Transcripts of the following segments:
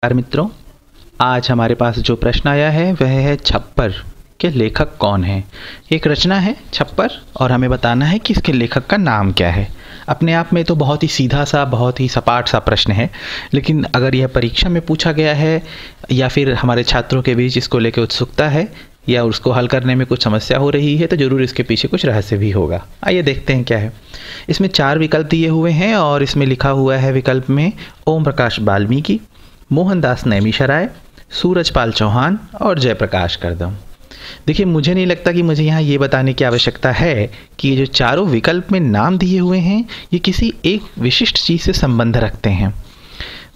नमस्कार मित्रों, आज हमारे पास जो प्रश्न आया है वह है छप्पर के लेखक कौन है। एक रचना है छप्पर और हमें बताना है कि इसके लेखक का नाम क्या है। अपने आप में तो बहुत ही सीधा सा, बहुत ही सपाट सा प्रश्न है, लेकिन अगर यह परीक्षा में पूछा गया है या फिर हमारे छात्रों के बीच इसको लेकर उत्सुकता है या उसको हल करने में कुछ समस्या हो रही है तो ज़रूर इसके पीछे कुछ रहस्य भी होगा। आइए देखते हैं क्या है। इसमें 4 विकल्प दिए हुए हैं और इसमें लिखा हुआ है विकल्प में ओम प्रकाश वाल्मीकि, मोहनदास नैमिषारण्य, सूरजपाल चौहान और जयप्रकाश करदम। देखिए, मुझे नहीं लगता कि मुझे यहाँ ये बताने की आवश्यकता है कि ये जो चारों विकल्प में नाम दिए हुए हैं ये किसी एक विशिष्ट चीज़ से संबंध रखते हैं।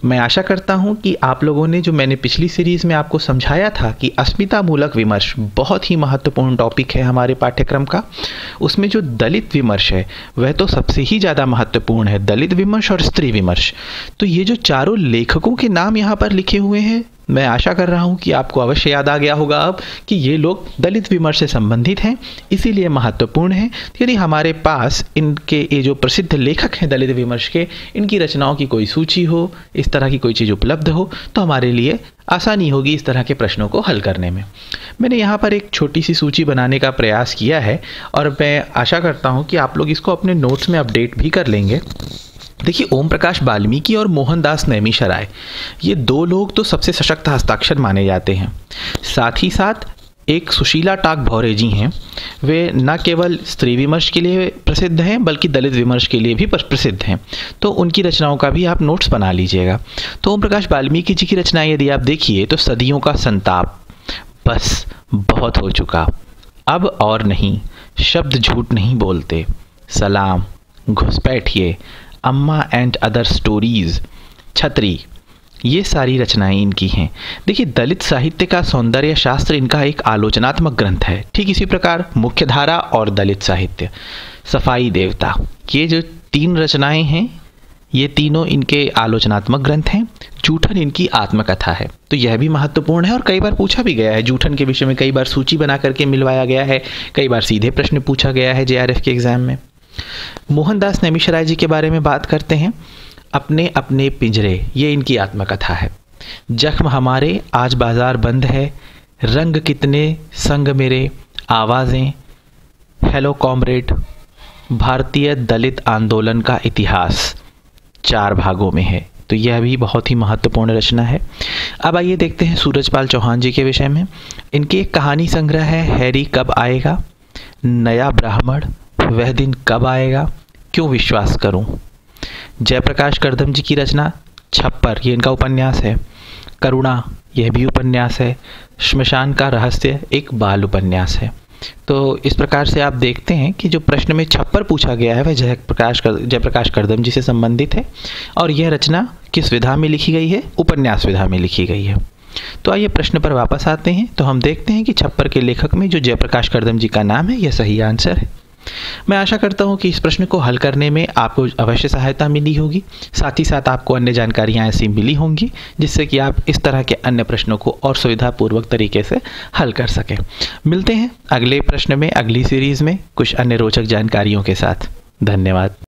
मैं आशा करता हूँ कि आप लोगों ने, जो मैंने पिछली सीरीज़ में आपको समझाया था कि अस्मिता मूलक विमर्श बहुत ही महत्वपूर्ण टॉपिक है हमारे पाठ्यक्रम का, उसमें जो दलित विमर्श है वह तो सबसे ही ज़्यादा महत्वपूर्ण है, दलित विमर्श और स्त्री विमर्श। तो ये जो चारों लेखकों के नाम यहाँ पर लिखे हुए हैं, मैं आशा कर रहा हूँ कि आपको अवश्य याद आ गया होगा अब कि ये लोग दलित विमर्श से संबंधित हैं, इसीलिए महत्वपूर्ण हैं। यदि हमारे पास इनके ये जो प्रसिद्ध लेखक हैं दलित विमर्श के, इनकी रचनाओं की कोई सूची हो, इस तरह की कोई चीज़ उपलब्ध हो, तो हमारे लिए आसानी होगी इस तरह के प्रश्नों को हल करने में। मैंने यहाँ पर एक छोटी सी सूची बनाने का प्रयास किया है और मैं आशा करता हूँ कि आप लोग इसको अपने नोट्स में अपडेट भी कर लेंगे। देखिए, ओम प्रकाश वाल्मीकि और मोहनदास नैमिषारण्य, ये 2 लोग तो सबसे सशक्त हस्ताक्षर माने जाते हैं। साथ ही साथ एक सुशीला टाक भौरे जी हैं, वे न केवल स्त्री विमर्श के लिए प्रसिद्ध हैं बल्कि दलित विमर्श के लिए भी प्रसिद्ध हैं। तो उनकी रचनाओं का भी आप नोट्स बना लीजिएगा। तो ओम प्रकाश वाल्मीकि जी की रचनाएं यदि आप देखिए तो सदियों का संताप, बस बहुत हो चुका, अब और नहीं, शब्द झूठ नहीं बोलते, सलाम, घुसपैठिए, अम्मा एंड अदर स्टोरीज, छतरी, ये सारी रचनाएं इनकी हैं। देखिए, दलित साहित्य का सौंदर्य शास्त्र इनका एक आलोचनात्मक ग्रंथ है। ठीक इसी प्रकार मुख्यधारा और दलित साहित्य, सफाई देवता, ये जो 3 रचनाएं हैं ये तीनों इनके आलोचनात्मक ग्रंथ हैं। जूठन इनकी आत्मकथा है, तो यह भी महत्वपूर्ण है और कई बार पूछा भी गया है। जूठन के विषय में कई बार सूची बना करके मिलवाया गया है, कई बार सीधे प्रश्न पूछा गया है JRF के एग्जाम में। मोहनदास नैमिषारण्य जी के बारे में बात करते हैं। अपने अपने पिंजरे, ये इनकी आत्मकथा है। जख्म हमारे, आज बाजार बंद है, रंग कितने संग मेरे, आवाज़ें, हेलो कॉमरेड, भारतीय दलित आंदोलन का इतिहास, 4 भागों में है। तो यह भी बहुत ही महत्वपूर्ण रचना है। अब आइए देखते हैं सूरजपाल चौहान जी के विषय में। इनकी एक कहानी संग्रह है हैरी कब आएगा, नया ब्राह्मण, वह दिन कब आएगा, क्यों विश्वास करूं। जयप्रकाश करदम जी की रचना छप्पर, ये इनका उपन्यास है। करुणा, यह भी उपन्यास है। श्मशान का रहस्य एक बाल उपन्यास है। तो इस प्रकार से आप देखते हैं कि जो प्रश्न में छप्पर पूछा गया है वह जयप्रकाश करदम जी से संबंधित है और यह रचना किस विधा में लिखी गई है, उपन्यास विधा में लिखी गई है। तो आइए प्रश्न पर वापस आते हैं। तो हम देखते हैं कि छप्पर के लेखक में जो जयप्रकाश करदम जी का नाम है यह सही आंसर है। मैं आशा करता हूं कि इस प्रश्न को हल करने में आपको अवश्य सहायता मिली होगी, साथ ही साथ आपको अन्य जानकारियां ऐसी मिली होंगी जिससे कि आप इस तरह के अन्य प्रश्नों को और सुविधापूर्वक तरीके से हल कर सकें। मिलते हैं अगले प्रश्न में, अगली सीरीज़ में कुछ अन्य रोचक जानकारियों के साथ। धन्यवाद।